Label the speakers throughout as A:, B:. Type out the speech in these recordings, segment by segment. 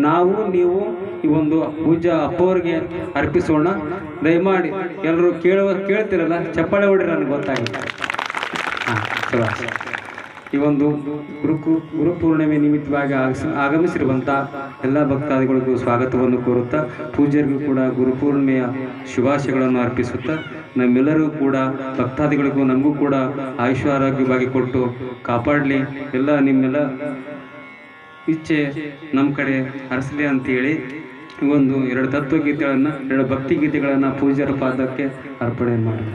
A: ನಾವು ನೀವು ಈ ಒಂದು ಪೂಜಾ ಅಪ್ಪವ್ರಿಗೆ ಅರ್ಪಿಸೋಣ. ದಯಮಾಡಿ ಎಲ್ಲರೂ ಕೇಳ್ತಿರಲ್ಲ, ಚಪ್ಪಾಳೆ ಹೊಡ್ರಿ, ನನಗೆ ಗೊತ್ತಾಗಿದೆ. ಚಲೋ. ಈ ಒಂದು ಗುರುಪೂರ್ಣಿಮೆ ನಿಮಿತ್ತವಾಗಿ ಆಗಮಿಸಿರುವಂಥ ಎಲ್ಲ ಭಕ್ತಾದಿಗಳಿಗೂ ಸ್ವಾಗತವನ್ನು ಕೋರುತ್ತಾ, ಪೂಜ್ಯರಿಗೂ ಕೂಡ ಗುರುಪೂರ್ಣಿಮೆಯ ಶುಭಾಶಯಗಳನ್ನು ಅರ್ಪಿಸುತ್ತಾ, ನಮ್ಮೆಲ್ಲರಿಗೂ ಕೂಡ ಭಕ್ತಾದಿಗಳಿಗೂ ನಮಗೂ ಕೂಡ ಆಯುಷ್ಯಾರೋಗ್ಯವಾಗಿ ಕೊಟ್ಟು ಕಾಪಾಡಲಿ, ಎಲ್ಲ ನಿಮ್ಮೆಲ್ಲ ಇಚ್ಛೆ ನಮ್ಮ ಕಡೆ ಹರಿಸಲಿ ಅಂತೇಳಿ ಒಂದು 2 ತತ್ವಗೀತೆಗಳನ್ನು 2 ಭಕ್ತಿ ಗೀತೆಗಳನ್ನು ಪೂಜ್ಯರ ಪಾದಕ್ಕೆ ಅರ್ಪಣೆ ಮಾಡಿ.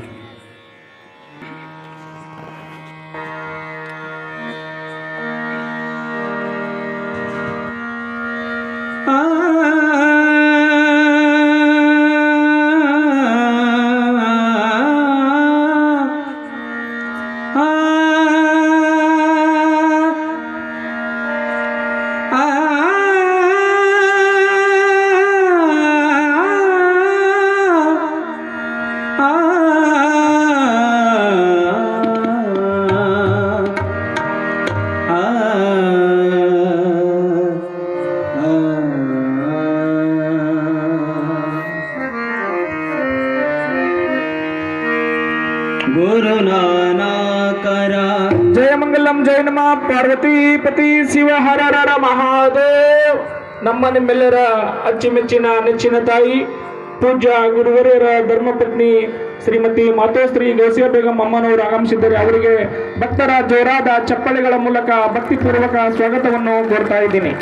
A: गुरु नानकर
B: जय मंगलम जय नमः पार्वती पति शिव हर हर ಮಹಾದೇವ್. ನಮ್ಮ ನಿಮ್ಮೆಲ್ಲರ ಅಚ್ಚುಮೆಚ್ಚಿನ ನೆಚ್ಚಿನ ತಾಯಿ ಪೂಜ್ಯ ಗುರುವರಿಯರ ಧರ್ಮಪತ್ನಿ ಶ್ರೀಮತಿ ಮಾತೋಶ್ರೀ ಗೌಸಿಯಾ ಬೇಗಂ ಅಮ್ಮನವರು ಆಗಮಿಸಿದ್ದಾರೆ. ಅವರಿಗೆ ಭಕ್ತರ ಜೋರಾದ ಚಪ್ಪಳೆಗಳ ಮೂಲಕ ಭಕ್ತಿಪೂರ್ವಕ ಸ್ವಾಗತವನ್ನು ಕೋರ್ತಾ ಇದ್ದೀನಿ.